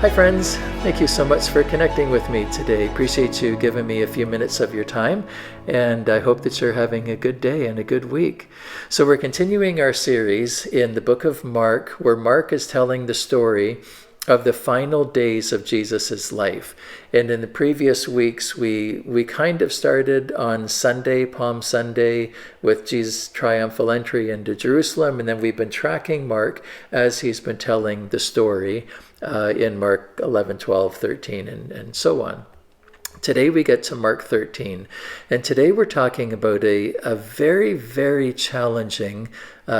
Hi friends, thank you so much for connecting with me today. Appreciate you giving me a few minutes of your time, and I hope that you're having a good day and a good week. So we're continuing our series in the book of Mark, where Mark is telling the story of the final days of Jesus's life. And in the previous weeks, we kind of started on Sunday, Palm Sunday, with Jesus' triumphal entry into Jerusalem, and then we've been tracking Mark as he's been telling the story in Mark 11, 12, 13, and so on. Today we get to Mark 13, and today we're talking about a very, very challenging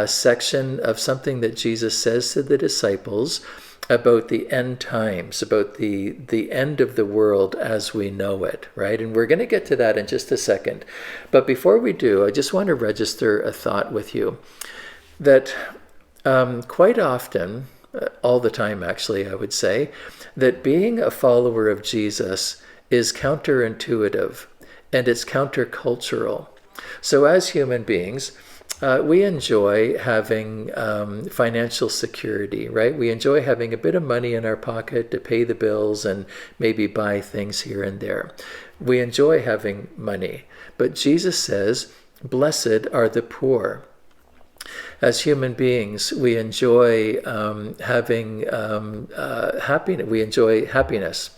section of something that Jesus says to the disciples about the end times, about the end of the world as we know it, right? And we're going to get to that in just a second. But before we do, I just want to register a thought with you that quite often, all the time actually, I would say, that being a follower of Jesus is counterintuitive and it's countercultural. So as human beings, we enjoy having financial security, right? We enjoy having a bit of money in our pocket to pay the bills and maybe buy things here and there. We enjoy having money. But Jesus says, "Blessed are the poor." As human beings, we enjoy having happiness. We enjoy happiness.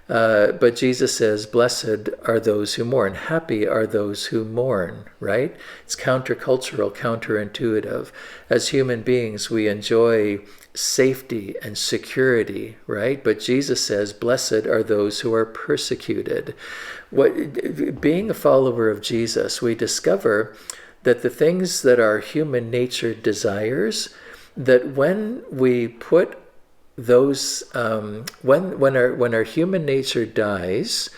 But Jesus says, "Blessed are those who mourn. Happy are those who mourn," right? It's countercultural, counterintuitive. As human beings, we enjoy safety and security, right? But Jesus says, "Blessed are those who are persecuted." Being a follower of Jesus, we discover that the things that our human nature desires, that when we put those when our human nature dies,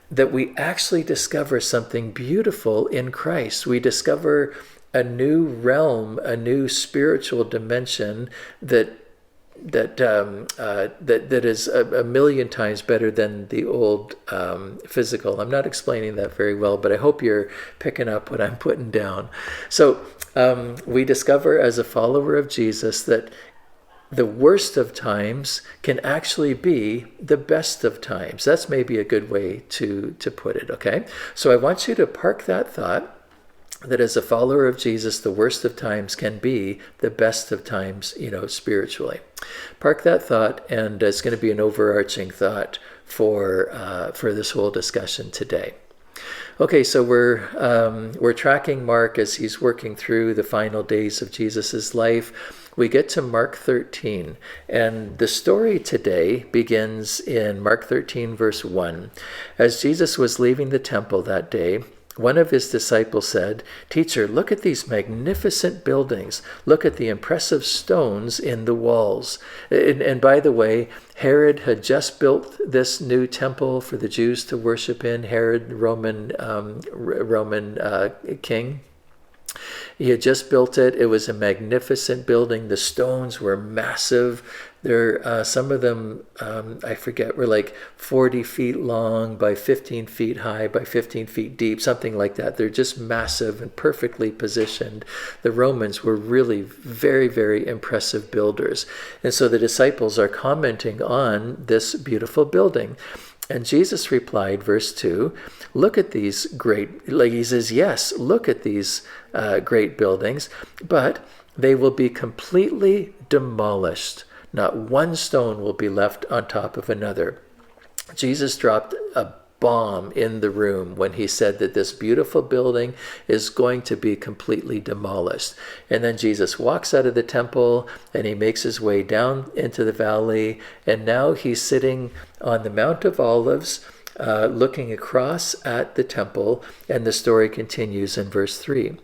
that we actually discover something beautiful in Christ. We discover a new realm, a new spiritual dimension that is a million times better than the old physical. I'm not explaining that very well, but I hope you're picking up what I'm putting down. So we discover as a follower of Jesus that the worst of times can actually be the best of times. That's maybe a good way to put it, okay? So I want you to park that thought that as a follower of Jesus, the worst of times can be the best of times, spiritually. Park that thought, and it's going to be an overarching thought for this whole discussion today. Okay, so we're tracking Mark as he's working through the final days of Jesus's life. We get to Mark 13, and the story today begins in Mark 13, verse 1. As Jesus was leaving the temple that day, one of his disciples said, "Teacher, look at these magnificent buildings. Look at the impressive stones in the walls." And by the way, Herod had just built this new temple for the Jews to worship in. Herod, Roman king. He had just built it. It was a magnificent building. The stones were massive. Some of them, I forget, were like 40 feet long by 15 feet high by 15 feet deep, something like that. They're just massive and perfectly positioned. The Romans were really very, very impressive builders. And so the disciples are commenting on this beautiful building. And Jesus replied, verse 2, "Look at these he says, yes, look at these great buildings, but they will be completely demolished. Not one stone will be left on top of another." Jesus dropped a bomb in the room when he said that this beautiful building is going to be completely demolished. And then Jesus walks out of the temple and he makes his way down into the valley, and now he's sitting on the Mount of Olives looking across at the temple, and the story continues in verse 3.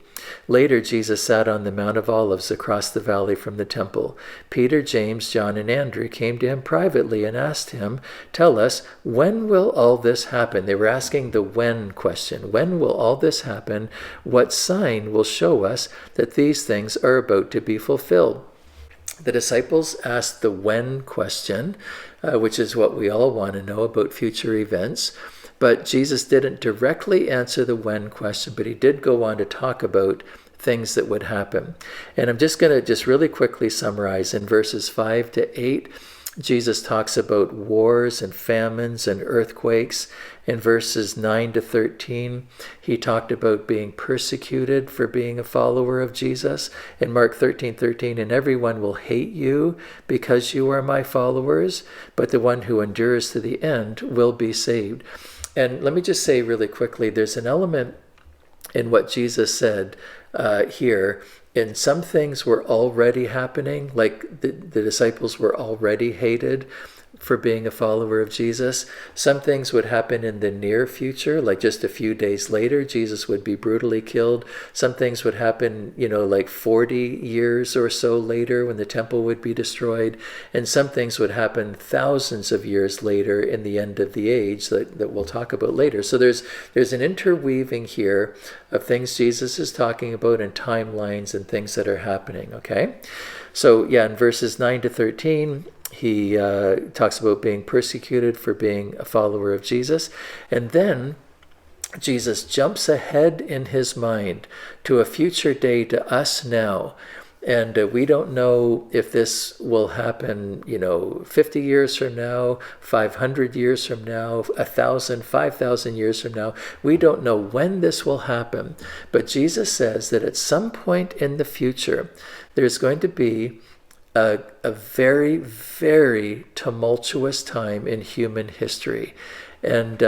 Later, Jesus sat on the Mount of Olives across the valley from the temple. Peter, James, John, and Andrew came to him privately and asked him, "Tell us, when will all this happen?" They were asking the when question. When will all this happen? What sign will show us that these things are about to be fulfilled? The disciples asked the when question, which is what we all want to know about future events. But Jesus didn't directly answer the when question, but he did go on to talk about things that would happen. And I'm just going to really quickly summarize in verses 5 to 8. Jesus talks about wars and famines and earthquakes. In verses 9 to 13, he talked about being persecuted for being a follower of Jesus. In Mark 13:13, and everyone will hate you because you are my followers, but the one who endures to the end will be saved. And let me just say really quickly, there's an element in what Jesus said here. And some things were already happening, like the disciples were already hated for being a follower of Jesus. Some things would happen in the near future, like just a few days later, Jesus would be brutally killed. Some things would happen, like 40 years or so later when the temple would be destroyed. And some things would happen thousands of years later in the end of the age that we'll talk about later. So there's an interweaving here of things Jesus is talking about and timelines and things that are happening, okay? So yeah, in verses 9 to 13, he talks about being persecuted for being a follower of Jesus. And then Jesus jumps ahead in his mind to a future day, to us now. And we don't know if this will happen, 50 years from now, 500 years from now, 1,000, 5,000 years from now. We don't know when this will happen. But Jesus says that at some point in the future, there's going to be a very, very tumultuous time in human history. And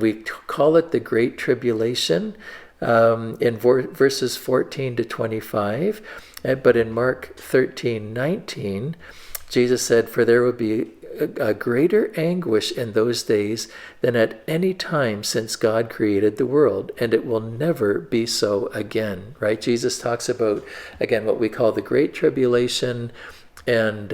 we call it the Great Tribulation in verses 14 to 25. But in Mark 13:19, Jesus said, "For there will be a greater anguish in those days than at any time since God created the world, and it will never be so again." Right? Jesus talks about, again, what we call the Great Tribulation, and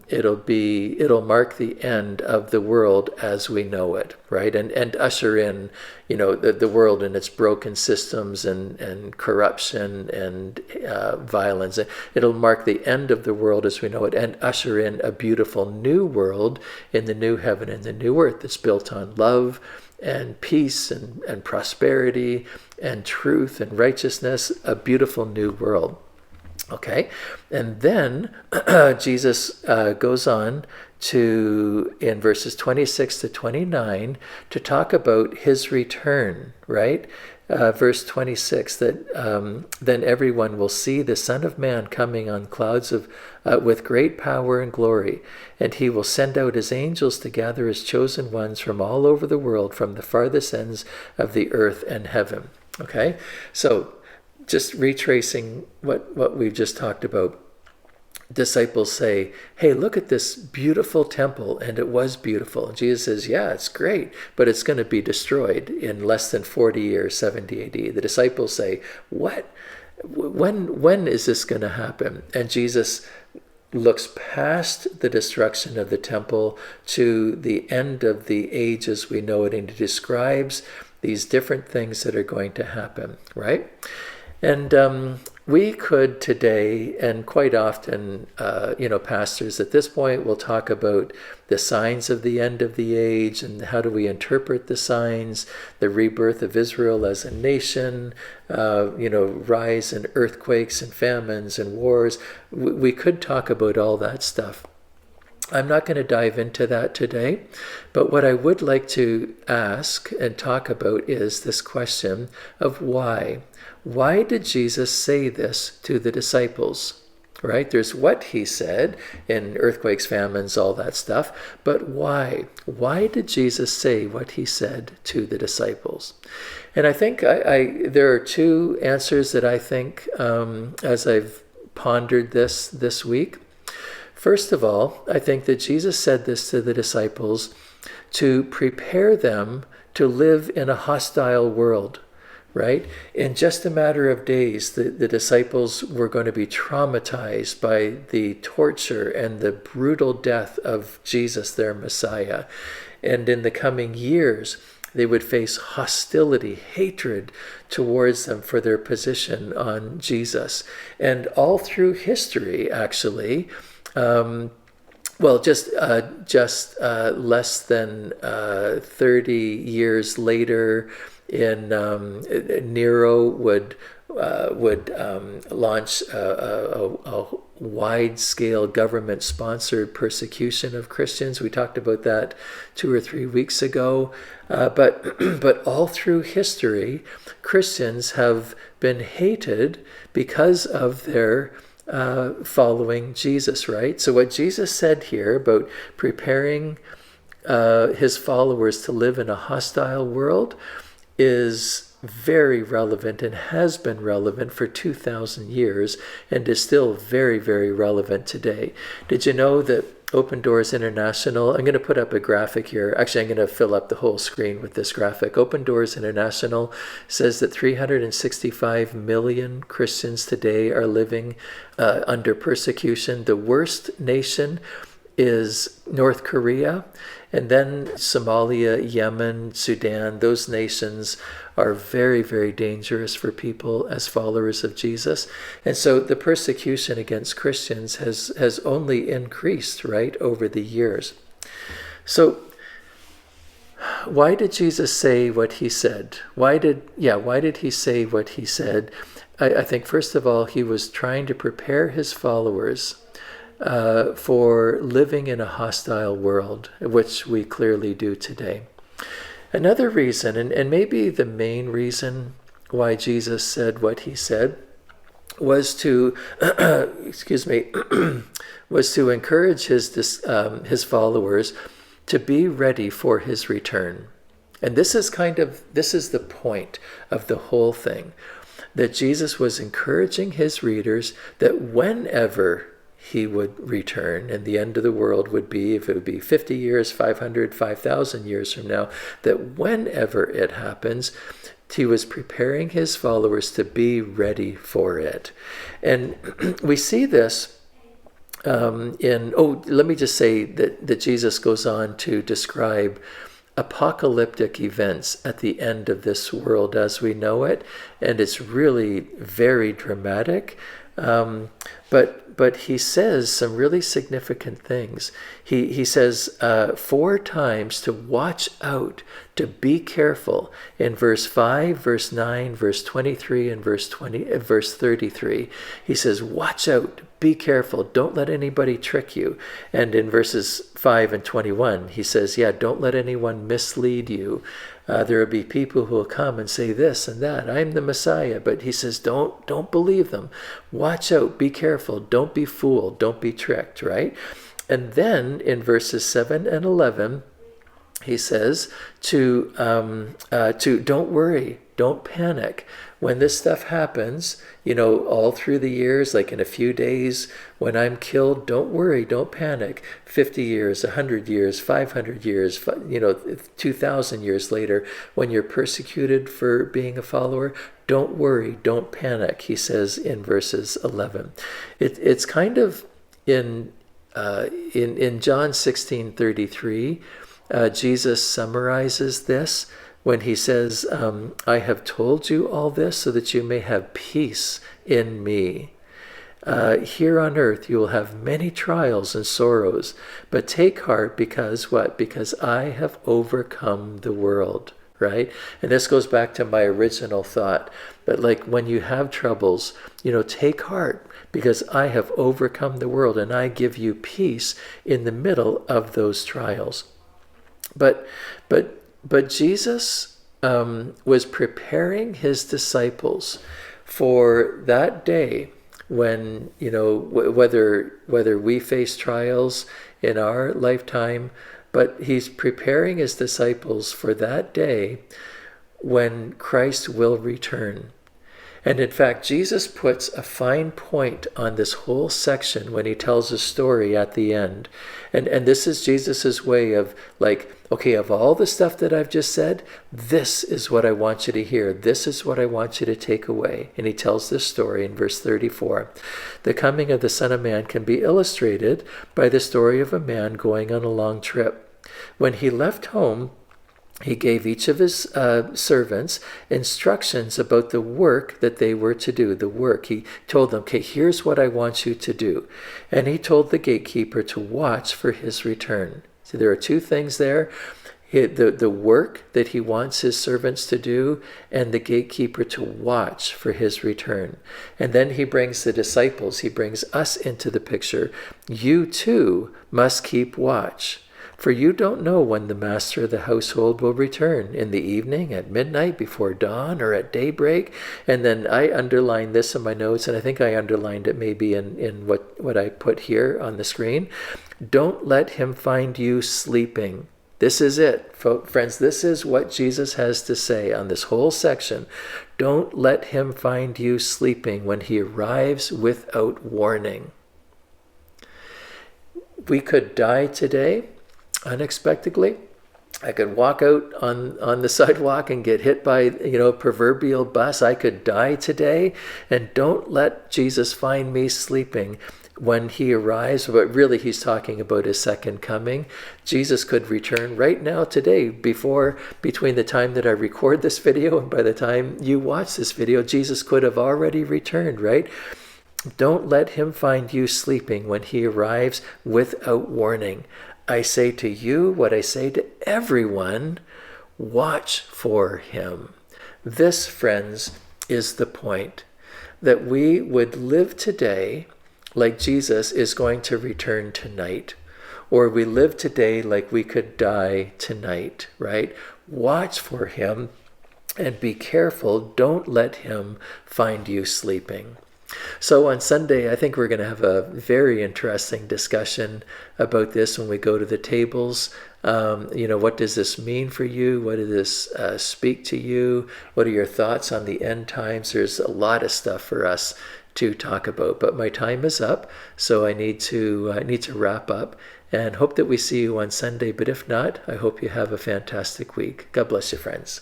it'll mark the end of the world as we know it, right? And usher in, the world and its broken systems and corruption and violence. It'll mark the end of the world as we know it, and usher in a beautiful new world in the new heaven and the new earth that's built on love and peace and prosperity and truth and righteousness, a beautiful new world. Okay, and then Jesus goes on to, in verses 26 to 29, to talk about his return, right? Verse 26, that then everyone will see the Son of Man coming on clouds with great power and glory, and he will send out his angels to gather his chosen ones from all over the world, from the farthest ends of the earth and heaven. Okay, so just retracing what we've just talked about. Disciples say, "Hey, look at this beautiful temple," and it was beautiful. And Jesus says, "Yeah, it's great, but it's going to be destroyed in less than 40 years, 70 AD. The disciples say, "What? When is this going to happen?" And Jesus looks past the destruction of the temple to the end of the age as we know it, and he describes these different things that are going to happen, right? And we could today, and quite often, pastors at this point will talk about the signs of the end of the age and how do we interpret the signs, the rebirth of Israel as a nation, rise in earthquakes and famines and wars. We could talk about all that stuff. I'm not going to dive into that today, but what I would like to ask and talk about is this question of why. Why did Jesus say this to the disciples? Right? There's what he said in earthquakes, famines, all that stuff, but why? Why did Jesus say what he said to the disciples? And I think there are two answers that I think as I've pondered this week. First of all, I think that Jesus said this to the disciples to prepare them to live in a hostile world, right? In just a matter of days, the disciples were going to be traumatized by the torture and the brutal death of Jesus, their Messiah. And in the coming years, they would face hostility, hatred towards them for their position on Jesus. And all through history, actually, just less than 30 years later, in Nero would launch a wide-scale government-sponsored persecution of Christians. We talked about that 2 or 3 weeks ago. But all through history, Christians have been hated because of their following Jesus, right? So what Jesus said here about preparing his followers to live in a hostile world is very relevant and has been relevant for 2,000 years and is still very, very relevant today. Did you know that Open Doors International, I'm going to put up a graphic here. Actually, I'm going to fill up the whole screen with this graphic. Open Doors International says that 365 million Christians today are living under persecution. The worst nation is North Korea, and then Somalia, Yemen, Sudan. Those nations are very, very dangerous for people as followers of Jesus. And so the persecution against Christians has only increased, right, over the years. So why did Jesus say what he said? Why did he say what he said? I think, first of all, he was trying to prepare his followers for living in a hostile world, which we clearly do today. Another reason, and maybe the main reason why Jesus said what he said, was to was to encourage his followers to be ready for his return. And this is the point of the whole thing, that Jesus was encouraging his readers that whenever he would return, and the end of the world would be, if it would be 50 years, 500, 5,000 years from now, that whenever it happens, he was preparing his followers to be ready for it. And we see this let me just say that Jesus goes on to describe apocalyptic events at the end of this world as we know it, and it's really very dramatic. But he says some really significant things. He says 4 times to watch out, to be careful. In verse 5, verse 9, verse 23, and verse 33, he says, watch out, be careful, don't let anybody trick you. And in verses 5 and 21, he says, don't let anyone mislead you. There will be people who will come and say this and that. I'm the Messiah. But he says, don't believe them. Watch out. Be careful. Don't be fooled. Don't be tricked, right? And then in verses 7 and 11, he says to don't worry. Don't panic. When this stuff happens, all through the years, like in a few days, when I'm killed, don't worry, don't panic. 50 years, 100 years, 500 years, 2,000 years later, when you're persecuted for being a follower, don't worry, don't panic, he says in verses 11. It's kind of in John 16:33, Jesus summarizes this when he says, I have told you all this so that you may have peace in me. Here on earth you will have many trials and sorrows, but take heart because what? Because I have overcome the world, right? And this goes back to my original thought, but like when you have troubles, take heart because I have overcome the world and I give you peace in the middle of those trials. But Jesus was preparing his disciples for that day when, whether we face trials in our lifetime, but he's preparing his disciples for that day when Christ will return. And in fact, Jesus puts a fine point on this whole section when he tells a story at the end. And this is Jesus's way of okay, of all the stuff that I've just said, this is what I want you to hear. This is what I want you to take away. And he tells this story in verse 34. The coming of the Son of Man can be illustrated by the story of a man going on a long trip. When he left home, he gave each of his servants instructions about the work that they were to do, the work. He told them, okay, here's what I want you to do. And he told the gatekeeper to watch for his return. So there are 2 things there. the work that he wants his servants to do, and the gatekeeper to watch for his return. And then he brings the disciples, he brings us into the picture. You too must keep watch, for you don't know when the master of the household will return, in the evening, at midnight, before dawn, or at daybreak. And then I underlined this in my notes, and I think I underlined it maybe in what I put here on the screen. Don't let him find you sleeping. This is it, friends. This is what Jesus has to say on this whole section. Don't let him find you sleeping when he arrives without warning. We could die today unexpectedly. I could walk out on the sidewalk and get hit by, a proverbial bus. I could die today. And don't let Jesus find me sleeping when he arrives. But really, he's talking about his second coming. Jesus could return right now, today, between the time that I record this video and by the time you watch this video. Jesus could have already returned, right? Don't let him find you sleeping when he arrives without warning. I say to you what I say to everyone, watch for him. This, friends, is the point, that we would live today like Jesus is going to return tonight, or we live today like we could die tonight, right? Watch for him and be careful. Don't let him find you sleeping. So on Sunday, I think we're going to have a very interesting discussion about this when we go to the tables. What does this mean for you? What does this speak to you? What are your thoughts on the end times? There's a lot of stuff for us to talk about, but my time is up, so I need to wrap up, and hope that we see you on Sunday. But if not, I hope you have a fantastic week. God bless you, friends.